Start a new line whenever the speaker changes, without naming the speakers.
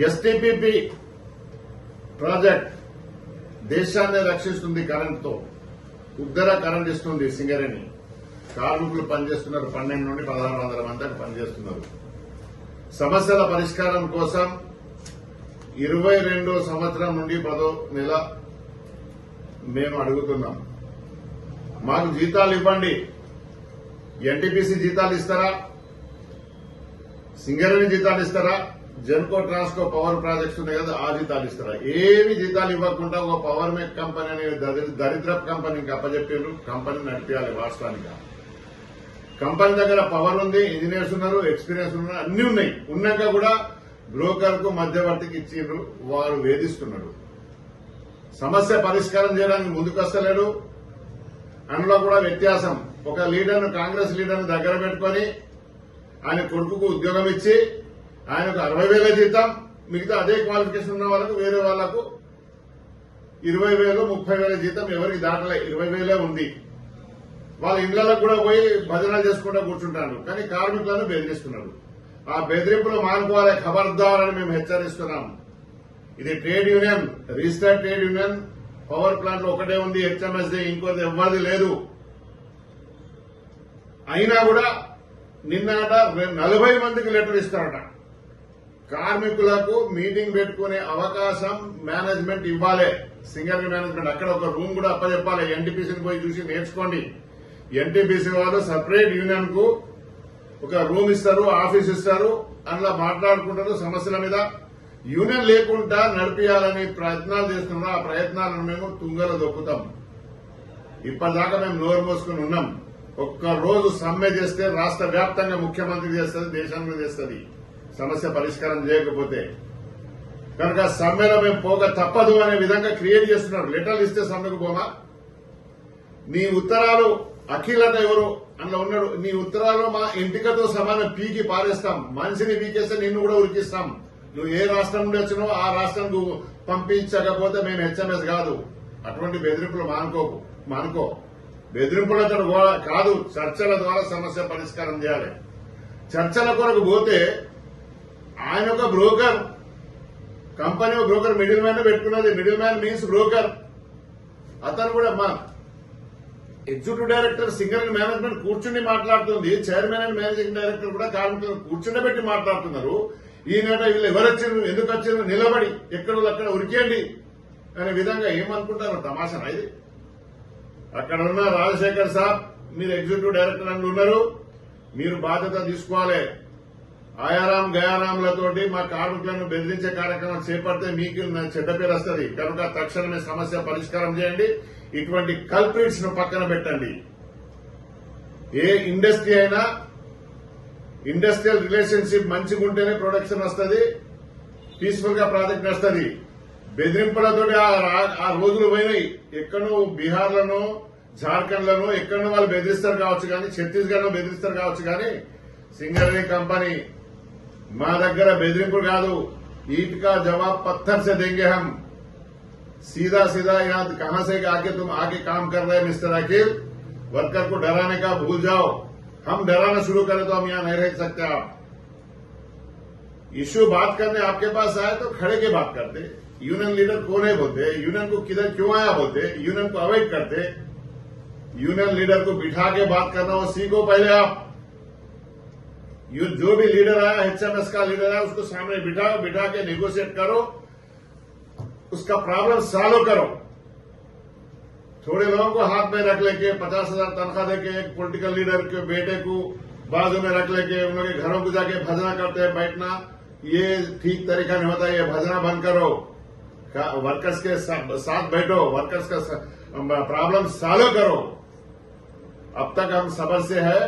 STPP project దేశాన్ని రక్షిస్తుంది. కరెంటుతో ఉద్దర కరెంట్ ఇస్తుంది. సింగరేణి కార్మికులు పనిచేస్తున్నారు. 12 నుండి 1600 మంది పనిచేస్తున్నారు. సమస్యల పరిష్కారం కోసం 22వ సంవత్సరం నుండి 10వ నెల మేము అడుగుతున్నాం. మాకు జీతాలు ఇవ్వండి. ఎన్టీపీసీ జీతాలు ఇస్తారా? సింగరేణి జీతాలు ఇస్తారా? జెన్కో ట్రాన్స్కో పవర్ ప్రాజెక్ట్స్ ఉన్నాయి కదా, ఆ జీతాలు ఇస్తారా? ఏమి జీతాలు ఇవ్వకుండా ఒక పవర్ మేక్ కంపెనీ అనే దరిద్రపు కంపెనీకి అప్పచెప్పారు. కంపెనీ నడిపించాలి రాష్ట్రానికి. కంపెనీ దగ్గర పవర్ ఉంది, ఇంజనీర్స్ ఉన్నారు, ఎక్స్పీరియన్స్ ఉన్నారు, అన్ని ఉన్నాయి. ఉన్నాక కూడా బ్రోకర్ కు మధ్యవర్తికి ఇచ్చిండ్రు. వారు వేధిస్తున్నాడు. సమస్య పరిష్కారం చేయడానికి ముందుకొస్తలేడు. అందులో కూడా వ్యత్యాసం. ఒక లీడర్ను, కాంగ్రెస్ లీడర్ను దగ్గర పెట్టుకుని ఆయన కొడుకుకు ఉద్యోగం ఇచ్చి ఆయనకు 60,000 జీతం, మిగతా అదే క్వాలిఫికేషన్ ఉన్న వాళ్ళకు వేరే వాళ్లకు 20,000, 30,000 జీతం ఎవరికి దాటలే. 20,000 ఉంది. వాళ్ళ ఇళ్లకు కూడా పోయి భజనలు చేసుకుంటూ కూర్చుంటారు. కానీ కార్మికులను బెదిరిస్తున్నారు. ఆ బెదిరింపులు మానుకోవాలి. ఖబర్దార్ అని మేము హెచ్చరిస్తున్నాం. ఇది trade union, registered trade union. Power plant లో ఒకటే ఉంది, హెచ్ఎంఎస్డి. ఇంకోటి ఎవరిది లేదు. అయినా కూడా నిన్నట 40 మందికి లెటర్ ఇస్తారట. కార్మికులకు మీటింగ్ పెట్టుకునే అవకాశం మేనేజ్మెంట్ ఇవ్వాలి. సింగరేణి మేనేజ్మెంట్ అక్కడ ఒక రూమ్ కూడా అప్పచెప్పాలి. ఎన్టీపీసీని పోయి చూసి నేర్చుకోండి. ఎన్టీపీసీ వాళ్ళు సపరేట్ యూనియన్ కు ఒక రూమ్ ఇస్తారు, ఆఫీస్ ఇస్తారు. అందులో మాట్లాడుకుంటారు సమస్యల మీద. యూనియన్ లేకుండా నడిపించాలని ప్రయత్నాలు చేస్తున్నారు. ఆ ప్రయత్నాలను మేము తుంగలో దొక్కుతాం. ఇప్పటిదాకా మేము నోరు మోసుకుని ఉన్నాం. ఒక్క రోజు సమ్మె చేస్తే రాష్ట్ర వ్యాప్తంగా ముఖ్యమంత్రి చేస్తుంది, దేశంలో చేస్తుంది సమస్య పరిష్కారం చేయకపోతే. కనుక సమ్మెలో మేము పోక తప్పదు అనే విధంగా క్రియేట్ చేస్తున్నారు. లెటర్లు ఇస్తే సమ్మెకు పోమా? నీ ఉత్తరాలు అఖిలట ఎవరు అందులో ఉన్నాడు. నీ ఉత్తరాలు మా ఎంపికతో సమానం పీకి పారేస్తాం. మనిషిని పీకేస్తే నిన్ను కూడా ఉరికిస్తాం. నువ్వు ఏ రాష్ట్రం నుండి వచ్చినావో ఆ రాష్ట్రం పంపించకపోతే మేము హెచ్ఎంఎస్ కాదు. అటువంటి బెదిరింపులు మానుకో. బెదిరింపులతో కాదు, చర్చల ద్వారా సమస్య పరిష్కారం చేయాలి. చర్చల కొరకు పోతే ఆయన ఒక broker, company broker, middle man పెట్టుకున్నది. Middle man means broker. అతను కూడా మా ఎగ్జిక్యూటివ్ డైరెక్టర్ సింగరేణి మేనేజ్మెంట్ కూర్చుని మాట్లాడుతుంది. చైర్మన్ అండ్ మేనేజింగ్ డైరెక్టర్ కూడా కార్మికులను కూర్చుండబెట్టి మాట్లాడుతున్నారు. ఈనాట వీళ్ళు ఎవరొచ్చారు, ఎందుకు వచ్చారు, నిలబడి ఎక్కడ అక్కడ ఉరికేయండి అనే విధంగా ఏమనుకుంటారు? తమాషా ఇది. అక్కడ ఉన్న రాజశేఖర్ సాబ్, మీరు ఎగ్జిక్యూటివ్ డైరెక్టర్ అని ఉన్నారు. మీరు బాధ్యత తీసుకోవాలి. ఆయారాం గయారాంలతోటి మా కార్మికులను బెదిరించే కార్యక్రమం చేపడితే మీకు చెడ్డ పేరు వస్తుంది. కనుక తక్షణమే సమస్య పరిష్కారం చేయండి. ఇటువంటి కల్ప్రిట్స్ ను పక్కన పెట్టండి. ఏ ఇండస్ట్రీ అయినా ఇండస్ట్రియల్ రిలేషన్షిప్ మంచిగా ఉంటేనే ప్రొడక్షన్ వస్తుంది, పీస్ఫుల్ గా ప్రాజెక్ట్ వస్తుంది. బెదిరింపులతో ఆ రోజులు పోయినాయి. ఎక్కడో బీహార్లను, జార్ఖండ్లను ఎక్కడో వాళ్ళు బెదిరిస్తారు కావచ్చు, కానీ ఛత్తీస్గఢ్ లో బెదిరిస్తారు కావచ్చు, కానీ సింగరేణి కంపెనీ మా దగ్గర బెదిరింపులు కాదు. ఈట్ కా జవాబ్ పत्थर से देंगे हम. सीधा यहाँ कहां से आके तुम आके काम कर रहे हैं मिस्टर अखिल. वर्कर को डराने का भूल जाओ. हम डराना शुरू करें तो हम यहां नहीं रह सकते. आप इश्यू बात करने आपके पास आए तो खड़े के बात करते. यूनियन लीडर कौन है बोलते, यूनियन को किधर क्यों आया बोलते, यूनियन को अवॉइड करते. यूनियन लीडर को बिठा के बात करना वो सीखो पहले आप. जो भी लीडर आया, एचएमएस का लीडर आया, उसको सामने बिठा के नेगोशिएट करो, उसका प्रॉब्लम सॉल्व करो. थोड़े लोगों को हाथ में रख लेके 50,000 तनख्वाह देके एक पॉलिटिकल लीडर के बेटे को बाजू में रख लेके उन लोगों के घरों को जाके भजना करते हैं बैठना, ये ठीक तरीका नहीं होता. ये भजना बंद करो. वर्कर्स के साथ बैठो, वर्कर्स का प्रॉब्लम सॉल्व करो. अब तक हम सबर से है